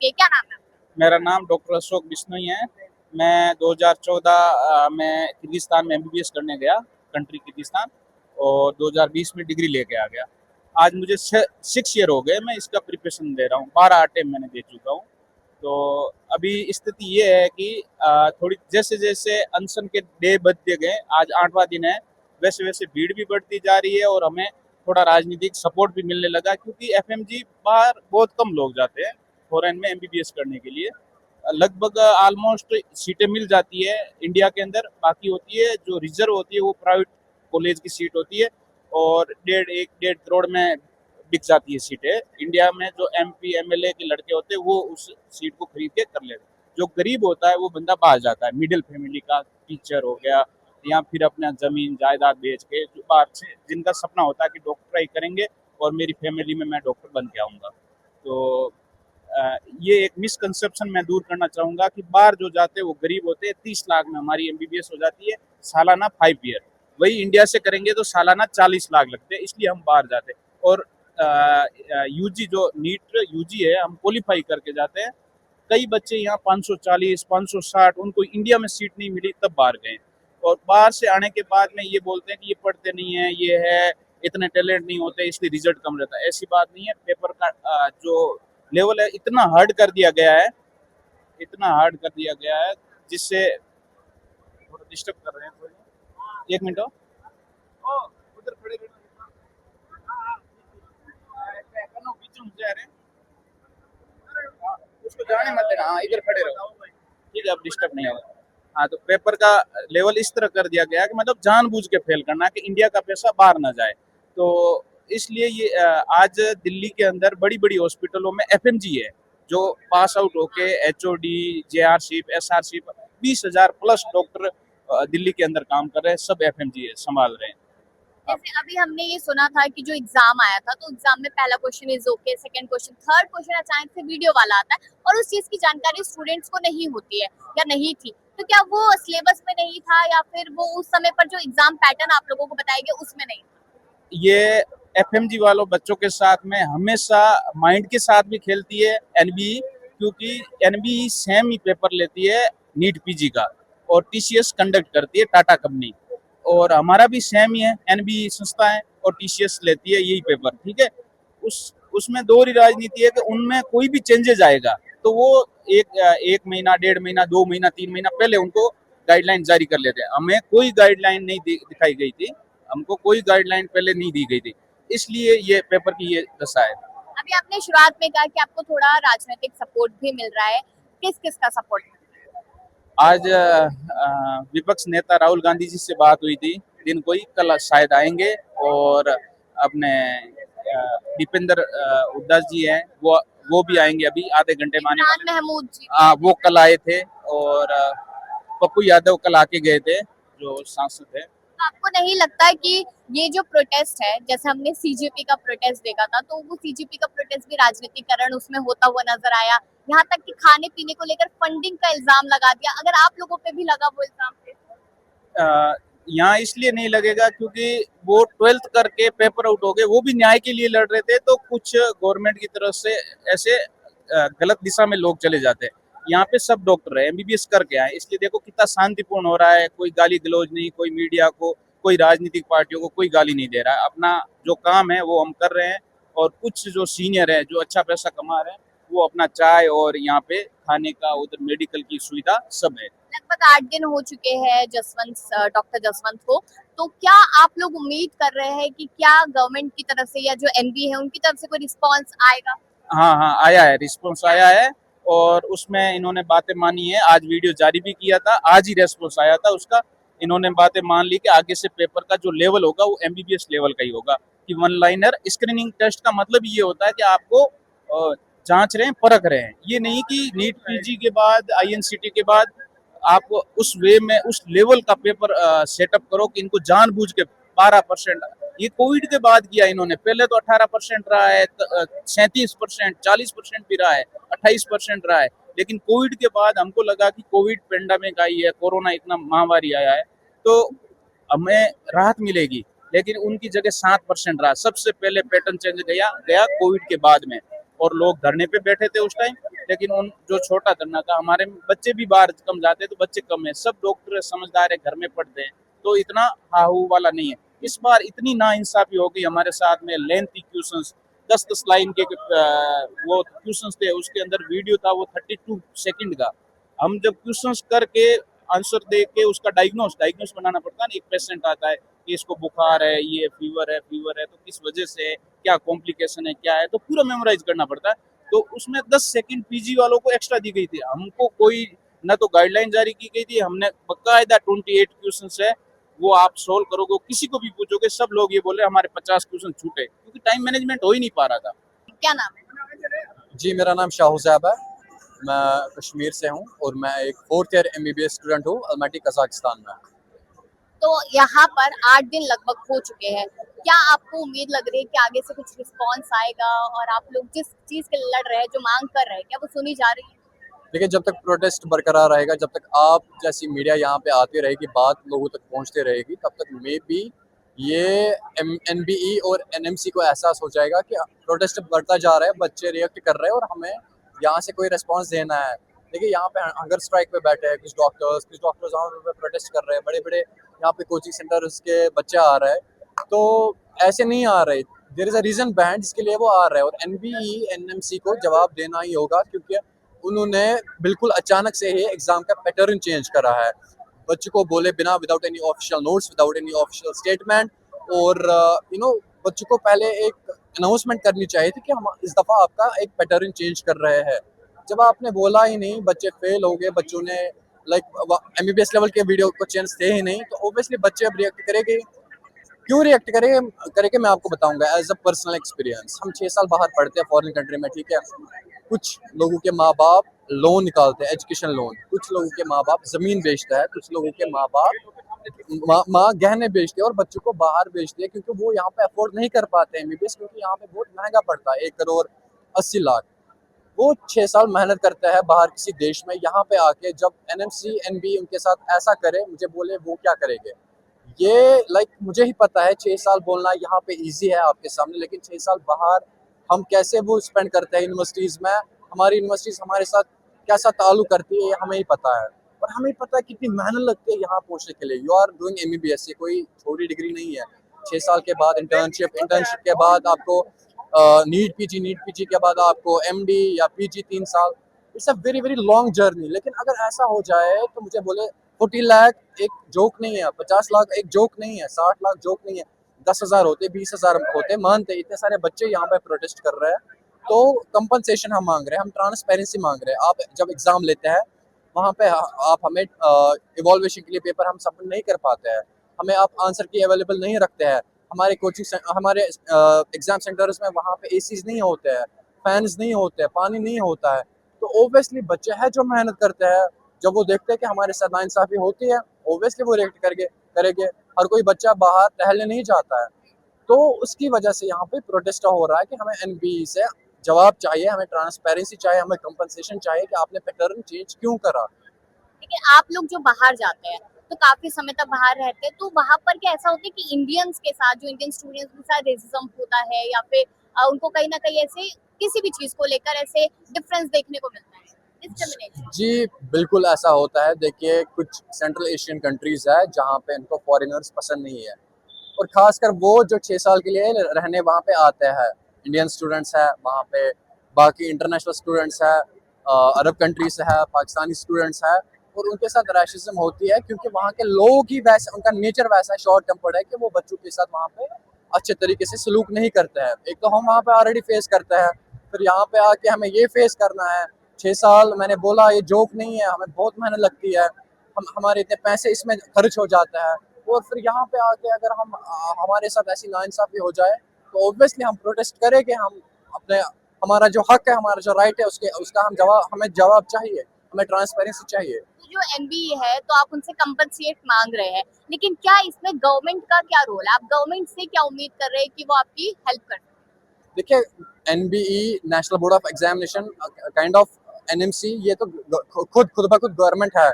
चुकी है। क्या नाम है आपका? मेरा नाम डॉक्टर अशोक बिश्नोई है। मैं 2014 में किर्गिस्तान में एमबीबीएस करने गया, कंट्री किर्गिस्तान, और 2020 में डिग्री लेके आ गया। आज मुझे 6 ईयर हो गए, मैं इसका प्रिपरेशन दे रहा हूँ। 12 अटेम्प्ट मैंने दे चुका हूँ। तो अभी स्थिति ये है कि थोड़ी जैसे जैसे अनशन के डे बढ़ते गए, आज 8वां दिन है, वैसे वैसे भीड़ भी बढ़ती जा रही है और हमें थोड़ा राजनीतिक सपोर्ट भी मिलने लगा, क्योंकि एफएमजी बाहर बहुत कम लोग जाते हैं फॉरेन में एमबीबीएस करने के लिए। लगभग ऑलमोस्ट सीटें मिल जाती है इंडिया के अंदर, बाकी होती है जो रिजर्व होती है वो प्राइवेट कॉलेज की सीट होती है, और 1.5 करोड़ में बिक जाती है सीटें। इंडिया में जो एमपी एमएलए के लड़के होते हैं वो उस सीट को खरीद के कर लेते हैं। जो गरीब होता है वो बंदा बाहर जाता है, मिडिल फैमिली का, टीचर हो गया, या फिर अपना जमीन जायदाद बेच के, जो बाहर से जिनका सपना होता है कि डॉक्टराई करेंगे और मेरी फैमिली में मैं डॉक्टर बन के आऊँगा। तो ये एक मिसकंसेप्शन मैं दूर करना चाहूँगा कि बाहर जो जाते हैं वो गरीब होते हैं। 30 लाख में हमारी एमबीबीएस हो जाती है, सालाना 5 ईयर। वही इंडिया से करेंगे तो सालाना 40 लाख लगते हैं, इसलिए हम बाहर जाते हैं। और यूजी जो नीट यूजी है, हम क्वालिफाई करके जाते हैं। कई बच्चे यहाँ 540 560 उनको इंडिया में सीट नहीं मिली तब बाहर गए, और बाहर से आने के बाद में ये बोलते हैं कि ये पढ़ते नहीं है, ये है, इतने टैलेंट नहीं होते इसलिए रिजल्ट कम रहता है। ऐसी बात नहीं है। पेपर का जो लेवल है इतना हार्ड कर दिया गया है, इतना हार्ड कर दिया गया है, जिससे थोड़ा डिस्टर्ब कर रहे हैं। थोड़ी 1 मिनट हो, उधर खड़े रहना। बीच में जा रहे हैं, उसको जाने मत देना। हाँ, इधर खड़े रहो, ठीक है, अब डिस्टर्ब नहीं होगा। हाँ, तो पेपर का लेवल इस तरह कर दिया गया कि मतलब जानबूझ के फेल करना कि इंडिया का पैसा बाहर ना जाए। तो इसलिए ये आज दिल्ली के अंदर बड़ी बड़ी हॉस्पिटलों में एफएमजी है, जो पास आउट होके एचओडी, जेआरशिप, एसआरशिप, 20,000 प्लस डॉक्टर दिल्ली के अंदर काम कर रहे हैं, सब एफएमजी है, संभाल रहे हैं। जैसे अभी हमने ये सुना था कि जो एग्जाम आया था, तो एग्जाम में पहला question is okay, second question, third question अचानक से वीडियो वाला आता है और उस चीज की जानकारी स्टूडेंट्स को नहीं होती है या नहीं थी। तो क्या वो सिलेबस में नहीं था या फिर वो उस समय पर जो एग्जाम पैटर्न आप लोगों को बताया गया उसमें नहीं था? ये एफएमजी वालों बच्चों के साथ में हमेशा माइंड के साथ भी खेलती है एनबीई, क्योंकि एनबीई सेम ही पेपर लेती है नीट पीजी का, और टीसीएस कंडक्ट करती है टाटा कंपनी, और हमारा भी सेम ही है, एनबीई संस्था है और टीसीएस लेती है यही पेपर, ठीक है। उसमें दोहरी राजनीति है कि उनमें कोई भी चेंजेस आएगा तो वो एक महीना, 1.5 महीना, 2 महीना, 3 महीना पहले उनको गाइडलाइन जारी कर लेते हैं। हमें कोई गाइडलाइन नहीं दिखाई गई थी, हमको कोई गाइडलाइन पहले नहीं दी गई थी, इसलिए ये पेपर की ये दशा है। अभी आपने शुरुआत में कहा कि आपको थोड़ा राजनीतिक सपोर्ट भी मिल रहा है, किस किस का सपोर्ट? आज विपक्ष नेता राहुल गांधी जी से बात हुई थी, दिन कोई कल शायद आएंगे, और अपने दीपेंद्र हुड्डा जी हैं, वो भी आएंगे अभी आधे घंटे में आने वाले। महमूद जी वो कल आए थे, और पप्पू यादव कल आके गए थे, जो सांसद है। आपको नहीं लगता है कि ये जो प्रोटेस्ट है, जैसे हमने सीजेपी का प्रोटेस्ट देखा था, तो वो सीजेपी का प्रोटेस्ट भी राजनीतिकरण उसमें होता हुआ नजर आया, यहाँ तक कि खाने पीने को लेकर फंडिंग का इल्जाम लगा दिया। अगर आप लोगों पे भी लगा वो इल्जाम पे? यहाँ इसलिए नहीं लगेगा क्योंकि वो 12th करके पेपर आउट हो गए, वो भी न्याय के लिए लड़ रहे थे, तो कुछ गवर्नमेंट की तरफ से ऐसे गलत दिशा में लोग चले जाते हैं। यहाँ पे सब डॉक्टर है, एमबीबीएस करके आए, इसलिए देखो कितना शांतिपूर्ण हो रहा है, कोई गाली गलौज नहीं, कोई मीडिया को, कोई राजनीतिक पार्टियों को कोई गाली नहीं दे रहा है। अपना जो काम है वो हम कर रहे हैं, और कुछ जो सीनियर है जो अच्छा पैसा कमा रहे हैं वो अपना चाय और यहाँ पे खाने का, उधर मेडिकल की सुविधा सब है। लगभग 8 दिन हो चुके हैं डॉक्टर जसवंत को, तो क्या आप लोग उम्मीद कर रहे हैं कि क्या गवर्नमेंट की तरफ से या जो एमबी है उनकी तरफ से कोई रिस्पांस आएगा? हाँ हाँ, आया है, रिस्पॉन्स आया है, और उसमें इन्होंने बातें मानी है। आज वीडियो जारी भी किया था, आज ही रेस्पॉन्स आया था उसका। इन्होंने बातें मान ली कि आगे से पेपर का जो लेवल होगा वो एमबीबीएस लेवल का ही होगा, कि वन लाइनर स्क्रीनिंग टेस्ट का मतलब ये होता है कि आपको जांच रहे हैं, परख रहे हैं। ये नहीं कि नीट पीजी के बाद, आईएनसीटी के बाद आप उस वे में उस लेवल का पेपर सेटअप करो कि इनको जानबूझ के 12%, ये कोविड के बाद किया इन्होंने। पहले तो 18% रहा है, 37%, 40% भी रहा है, 28% रहा है, लेकिन कोविड के बाद हमको लगा कि कोविड पेंडेमिक आई है, कोरोना इतना महामारी आया है, तो हमें राहत मिलेगी, लेकिन उनकी जगह 7% रहा। सबसे पहले पैटर्न चेंज गया कोविड के बाद में, और लोग धरने पे बैठे थे उस टाइम, लेकिन उन जो छोटा धरना था, हमारे बच्चे भी बाहर कम जाते हैं तो बच्चे कम है, सब डॉक्टर समझदार है, घर में पढ़ते हैं, तो इतना हाहू वाला नहीं है। इस बार इतनी नाइंसाफी हो गई हमारे साथ में, लेंथी क्वेश्चंस, 10-10 लाइन के वो क्वेश्चंस थे, उसके अंदर वीडियो था वो 32 सेकंड का। हम जब क्वेश्चंस करके आंसर दे के उसका डायग्नोस बनाना पड़ता है ना, एक पेशेंट आता है कि इसको बुखार है, ये फीवर है तो किस वजह से है, क्या कॉम्प्लिकेशन है, क्या है, तो पूरा मेमोराइज करना पड़ता है। तो उसमें 10 सेकंड पीजी वालों को एक्स्ट्रा दी गई थी, हमको कोई ना तो गाइडलाइन जारी की गई थी, हमने बकायदा 28 क्वेश्चन है वो आप सोल्व करोगे, किसी को भी पूछोगे सब लोग ये बोले हमारे 50 क्वेश्चन छूटे, क्योंकि टाइम मैनेजमेंट हो ही नहीं पा रहा था। क्या नाम है? जी, मेरा नाम शाहुज़ैब है। मैं कश्मीर से हूँ और मैं एक 4th ईयर एमबीबीएस स्टूडेंट हूँ अल्माटी कज़ाकिस्तान में। तो यहाँ पर 8 दिन लगभग हो चुके हैं, क्या आपको उम्मीद लग रही है कि आगे से कुछ रिस्पॉन्स आएगा और आप लोग जिस चीज के लिए लड़ रहे हैं, जो मांग कर रहे हैं, क्या वो सुनी जा रही है? देखिए, जब तक प्रोटेस्ट बरकरार रहेगा, जब तक आप जैसी मीडिया यहाँ पे आती रहेगी, बात लोगों तक पहुँचती रहेगी, तब तक मे बी ये एनबीई और एनएमसी को एहसास हो जाएगा कि प्रोटेस्ट बढ़ता जा रहा है, बच्चे रिएक्ट कर रहे हैं और हमें यहाँ से कोई रिस्पॉन्स देना है। देखिए, यहाँ पे हंगर स्ट्राइक पे बैठे हैं कुछ डॉक्टर्स यहाँ पे प्रोटेस्ट कर रहे हैं, बड़े बड़े यहाँ पे कोचिंग सेंटर्स के बच्चे आ रहे हैं, तो ऐसे नहीं आ रहे। There is a reason behind जिसके लिए वो आ रहे हैं, और एनबीई एनएमसी को जवाब देना ही होगा, क्योंकि उन्होंने बिल्कुल अचानक से ही एग्जाम का पैटर्न चेंज करा है, बच्चों को बोले बिना, without any official notes, without any official statement, और बच्चों को पहले एक अनाउंसमेंट करनी चाहिए थी कि हम इस दफ़ा आपका एक पैटर्न चेंज कर रहे हैं। जब आपने बोला ही नहीं, बच्चे फेल हो गए, बच्चों ने लाइक एमबीबीएस लेवल के वीडियो क्वेश्चंस थे ही नहीं, तो ऑब्वियसली बच्चे अब रिएक्ट करेंगे। क्यों रिएक्ट करेंगे मैं आपको बताऊंगा एज अ पर्सनल एक्सपीरियंस। हम 6 साल बाहर पढ़ते हैं फॉरेन कंट्री में, ठीक है। कुछ लोगों के माँ बाप लोन निकालते हैं, एजुकेशन लोन, कुछ लोगों के माँ बाप जमीन बेचता है, कुछ लोगों के माँ बाप माँ गहने बेचते हैं और बच्चों को बाहर बेचते हैं, क्योंकि वो यहाँ पे अफोर्ड नहीं कर पाते हैं एमबीबीएस, क्योंकि यहाँ पे बहुत महंगा पड़ता है, 1 करोड़ 80 लाख। वो 6 साल मेहनत करता है बाहर किसी देश में, यहाँ पे आके जब एनएमसी एनबी उनके साथ ऐसा करे, मुझे बोले वो क्या करेंगे। ये लाइक मुझे ही पता है 6 साल बोलना यहाँ पे इजी है आपके सामने, लेकिन 6 साल बाहर हम कैसे वो स्पेंड करते हैं यूनिवर्सिटीज़ में, हमारी यूनिवर्सिटीज़ हमारे साथ कैसा ताल्लुक करती है, ये हमें ही पता है। और हमें पता है कितनी मेहनत लगती है यहाँ पहुँचने के लिए। यू आर डूइंग एमबीबीएस, ये कोई छोटी डिग्री नहीं है। 6 साल के बाद इंटर्नशिप के बाद आपको नीट पीजी के बाद आपको एमडी या पीजी 3 साल। It's a very very long journey. लेकिन अगर ऐसा हो जाए तो मुझे बोले 40 लाख एक जोक नहीं है, 50 लाख एक जोक नहीं है, 60 लाख जोक नहीं है, 10,000 होते, 20,000 होते, मानते इतने सारे बच्चे यहाँ पे प्रोटेस्ट कर रहे हैं, तो कंपनसेशन हम मांग रहे हैं, हम ट्रांसपेरेंसी मांग रहे हैं। आप जब एग्जाम लेते हैं वहाँ पे आप हमें इवॉल्वेशन के लिए पेपर हम सबमिट नहीं कर पाते हैं, हमें आप आंसर की अवेलेबल नहीं रखते हैं, हमारे एग्जाम सेंटर्स में वहाँ पे एसीज नहीं होते हैं, फैंस नहीं होते हैं, पानी नहीं होता है। तो ओबियसली बच्चे हैं जो मेहनत करते हैं, जब वो देखते हैं कि हमारे साथ नाइंसाफी होती है, ओबियसली वो रिएक्ट करेंगे। हर कोई बच्चा बाहर टहलने नहीं जाता है, तो उसकी वजह से यहाँ पे प्रोटेस्ट हो रहा है कि हमें एनबीई से जवाब चाहिए, हमें ट्रांसपेरेंसी चाहिए, हमें कंपनसेशन चाहिए कि आपने पैटर्न चेंज क्यों करा। ठीक है, आप लोग जो बाहर जाते हैं तो काफी समय तक बाहर रहते हैं, तो वहां पर क्या ऐसा होता है कि इंडियंस के साथ, जो इंडियन स्टूडेंट्स के साथ रेसिज्म होता है, या फिर उनको कहीं ना कहीं ऐसे किसी भी चीज को लेकर ऐसे डिफरेंस देखने को मिलता है, डिस्क्रिमिनेशन? जी, बिल्कुल ऐसा होता है। देखिए, कुछ सेंट्रल एशियन कंट्रीज़ है जहाँ पे इनको फॉरेनर्स पसंद नहीं है, और ख़ासकर वो जो 6 साल के लिए रहने वहाँ पे आते हैं। इंडियन स्टूडेंट्स हैं वहाँ पे, बाकी इंटरनेशनल स्टूडेंट्स हैं, अरब कंट्री से है, पाकिस्तानी स्टूडेंट्स हैं, और उनके साथ रैशिज़्म होती है, क्योंकि वहाँ के लोग ही वैसे, उनका नेचर वैसा है, शॉर्ट टेम्पर्ड है, कि वो बच्चों के साथ वहाँ पे अच्छे तरीके से सलूक नहीं करते हैं। एक तो हम वहाँ पे ऑलरेडी फेस करते हैं, फिर यहाँ पे आके हमें ये फेस करना है। 6 साल मैंने बोला ये जोक नहीं है, हमें बहुत मेहनत लगती है, हम हमारे इतने पैसे इसमें खर्च हो जाता है, और फिर यहाँ पे आके अगर हमारे साथ ऐसी नाइंसाफी हो जाए, तो ऑब्वियसली हम प्रोटेस्ट करेंगे। हम अपने, हमारा जो हक है, हमारा जो राइट है, उसका हमें जवाब चाहिए, हमें ट्रांसपेरेंसी चाहिए। तो जो एमबीए है, तो आप उनसे कंपनसेट मांग रहे हैं, लेकिन क्या इसमें गवर्नमेंट का क्या रोल है? आप गवर्नमेंट से क्या उम्मीद कर रहे हैं कि वो आपकी हेल्प कर? देखिए, NBE national board of examination kind of NMC, ये तो खुद ब खुद गवर्नमेंट है,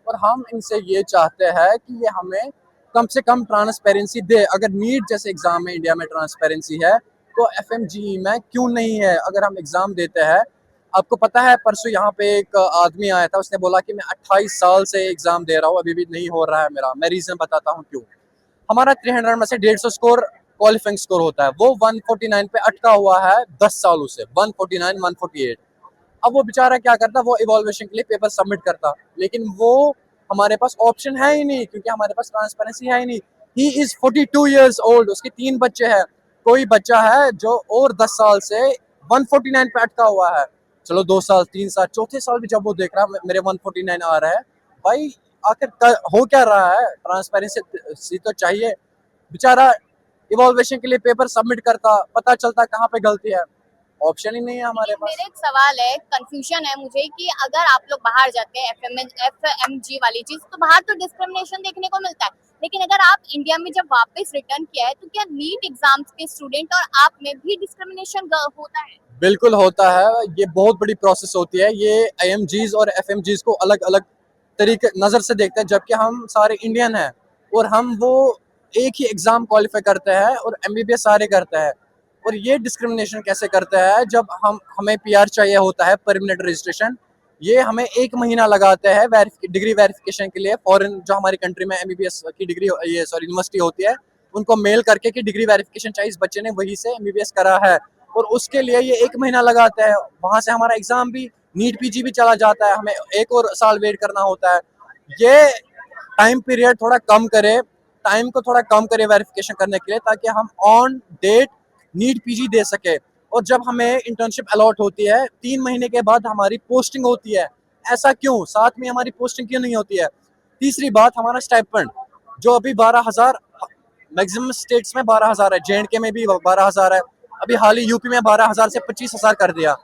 और हम इनसे ये चाहते हैं कि ये हमें कम से कम ट्रांसपेरेंसी दे। अगर नीट जैसे एग्जाम में इंडिया में ट्रांसपेरेंसी है, तो एफएमजीई में क्यों नहीं है? अगर हम एग्जाम देते हैं, आपको पता है परसों यहाँ पे एक आदमी आया था, उसने बोला कि मैं 28 साल से एग्जाम दे रहा हूँ, अभी भी नहीं हो रहा है मेरा। मैं रीजन बताता हूँ क्यों। हमारा 300 में से 150 स्कोर क्वालिफाइंग स्कोर होता है, वो 149 पे अटका हुआ है 10 सालों से, 149 148। अब वो बेचारा क्या करता, वो इवॉल्वेशन के लिए पेपर सबमिट करता, लेकिन वो हमारे पास ऑप्शन है ही नहीं, क्योंकि हमारे पास ट्रांसपेरेंसी है ही नहीं। ही इज 42 ईयर्स ओल्ड, उसके 3 बच्चे हैं। कोई बच्चा है जो और 10 साल से 149 पे अटका हुआ है। चलो 2 साल 3 साल, चौथे साल भी जब वो देख रहा है मेरे 149 आ रहा है, भाई आखिर हो क्या रहा है? ट्रांसपेरेंसी तो चाहिए। बेचारा इवॉल्वेशन के लिए पेपर सबमिट करता, पता चलता कहाँ पे गलती है। ऑप्शन ही नहीं है हमारे पास। मेरा एक सवाल है, कंफ्यूजन है मुझे कि अगर आप लोग बाहर जाते हैं एफएमजी वाली चीज, तो बाहर तो डिस्क्रिमिनेशन देखने को मिलता है, लेकिन अगर आप इंडिया में जब वापस रिटर्न किया है तो क्या नीट एग्जाम्स के स्टूडेंट और आप में भी डिस्क्रिमिनेशन होता है? बिल्कुल होता है, ये बहुत बड़ी प्रोसेस होती है। ये आईएमजीज और एफएमजीज को अलग अलग तरीके नज़र से देखते हैं, जबकि हम सारे इंडियन हैं और हम वो एक ही एग्ज़ाम क्वालिफाई करते हैं और एमबीबीएस सारे करते हैं। और ये डिस्क्रिमिनेशन कैसे करते हैं? जब हमें पीआर चाहिए होता है, परमानेंट रजिस्ट्रेशन, ये हमें 1 महीना लगाते हैं डिग्री वेरिफिकेशन के लिए। फॉरेन जो हमारी कंट्री में एमबीबीएस की डिग्री यूनिवर्सिटी होती है, उनको मेल करके कि डिग्री वेरिफिकेशन चाहिए, इस बच्चे ने वहीं से एमबीबीएस करा है, और उसके लिए ये 1 महीना लगाते हैं। वहां से हमारा एग्जाम भी, नीट पीजी भी चला जाता है, हमें 1 और साल वेट करना होता है। ये टाइम पीरियड थोड़ा कम करे, टाइम को थोड़ा कम करे वेरिफिकेशन करने के लिए, ताकि हम ऑन डेट नीट पीजी दे सके। और जब हमें इंटर्नशिप अलॉट होती है 3 महीने के बाद हमारी पोस्टिंग होती है। ऐसा क्यों? साथ में हमारी पोस्टिंग क्यों नहीं होती है? तीसरी बात, हमारा स्टाइपेंड जो अभी 12,000, मैक्सिमम स्टेट्स में 12,000 है, जेएंडके में भी 12,000 है, अभी हाल ही यूपी में 12,000 से 25,000 कर दिया।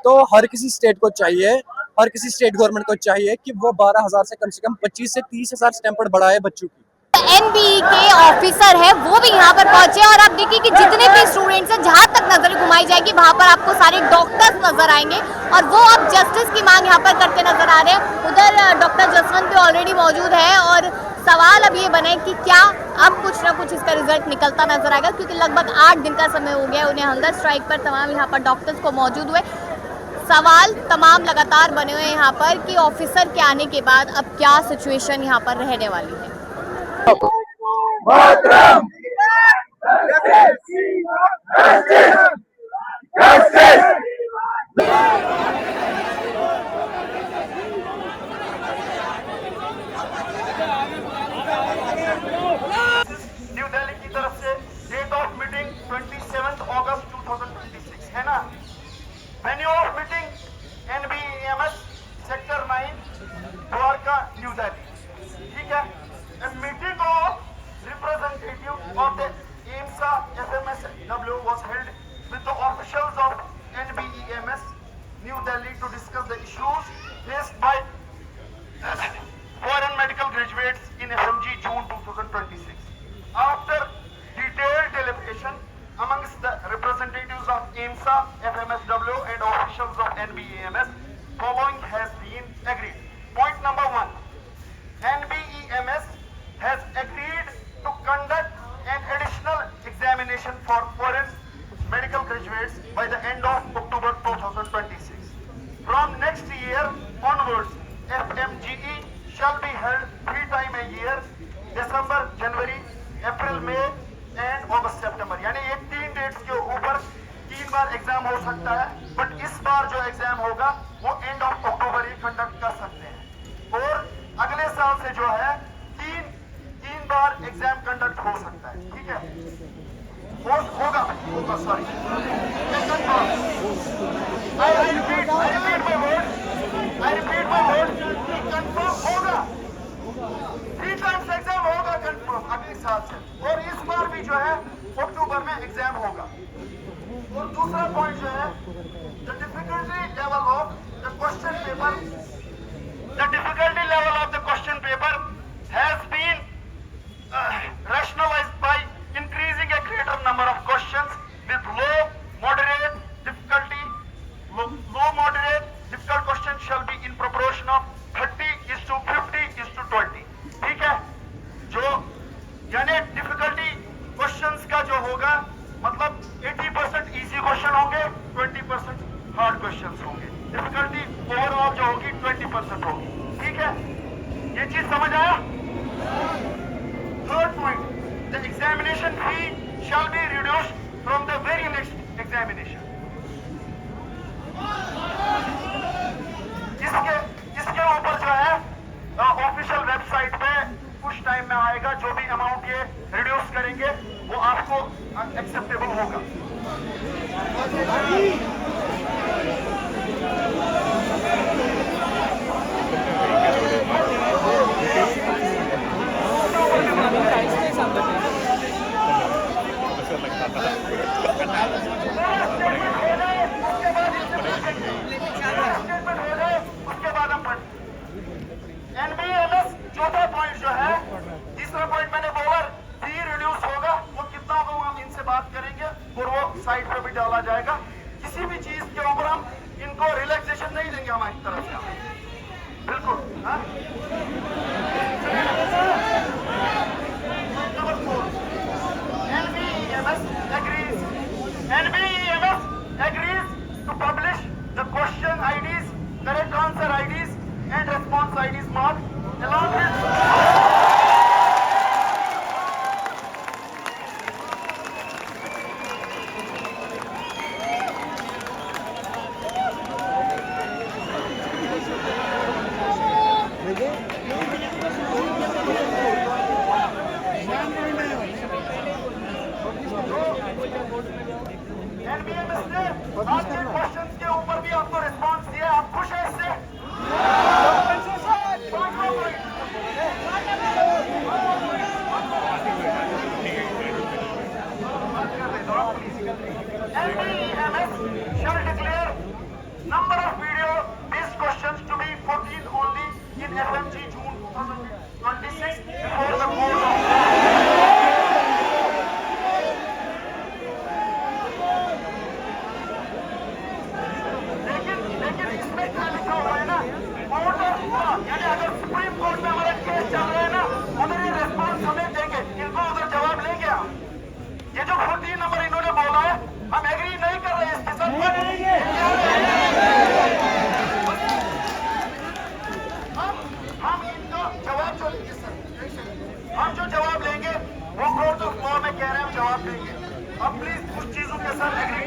तो हर किसी स्टेट को चाहिए, हर किसी स्टेट गवर्नमेंट को चाहिए कि वो 12,000 से कम 25 से 30,000 स्टैंपर्ड बढ़ाए बच्चों की। एनबीई के ऑफिसर है वो भी यहाँ पर पहुंचे, और आप देखिए कि जितने भी स्टूडेंट्स हैं, जहाँ तक नजर घुमाई जाएगी वहाँ पर आपको सारे डॉक्टर्स नजर आएंगे, और वो अब जस्टिस की मांग यहाँ पर करते नजर आ रहे हैं। उधर डॉक्टर जसवंत भी ऑलरेडी मौजूद है, और सवाल अब ये बने कि क्या अब कुछ ना कुछ इसका रिजल्ट निकलता नजर आएगा, क्योंकि लगभग 8 दिन का समय हो गया उन्हें हंगर स्ट्राइक पर तमाम यहाँ पर डॉक्टर्स को मौजूद हुए। सवाल तमाम लगातार बने हुए हैं यहाँ पर कि ऑफिसर के आने के बाद अब क्या सिचुएशन यहाँ पर रहने वाली है। न्यू दिल्ली की तरफ से डेट ऑफ मीटिंग 27 अगस्त 2026 है ना। Venue of meeting एनबीएमएस sector 9 Dwarka new Delhi, ठीक है। A meeting of representative of the AIMSA FMSW was held with the officials of NBEMS New Delhi to discuss the issues faced by foreign medical graduates in FMG June 2026. After detailed deliberation amongst the representatives of AIMSA FMSW and officials of NBEMS, following has been agreed. Point number 1. NBEMS has agreed to conduct an additional examination for foreign medical graduates by the end of October 2026. From next year onwards, FMGE shall be held 3 times a year, December, January, April, May and August, September. यानी ये 3 dates के ऊपर 3 बार exam हो सकता है, but इस बार जो exam होगा वो end of October he conduct कर सकते हैं, और अगले साल से जो है तीन बार एग्जाम कंडक्ट हो सकता है, ठीक है। होगा sorry, I repeat my word, confirm होगा, 3 टाइम्स एग्जाम होगा कंफर्म अगले साल से, और इस बार भी जो है अक्टूबर में एग्जाम होगा। और दूसरा पॉइंट जो है, the difficulty level of the question paper, the difficulty level of the question paper has been rationalized by increasing a greater number of questions with low moderate difficult questions shall be in proportion of 30:50:20, ठीक है। जो यानी difficulty questions का जो होगा, मतलब 80% easy question होंगे, 20% hard questions होंगे।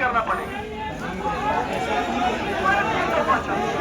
करना पड़ेगा। 3 दफा चल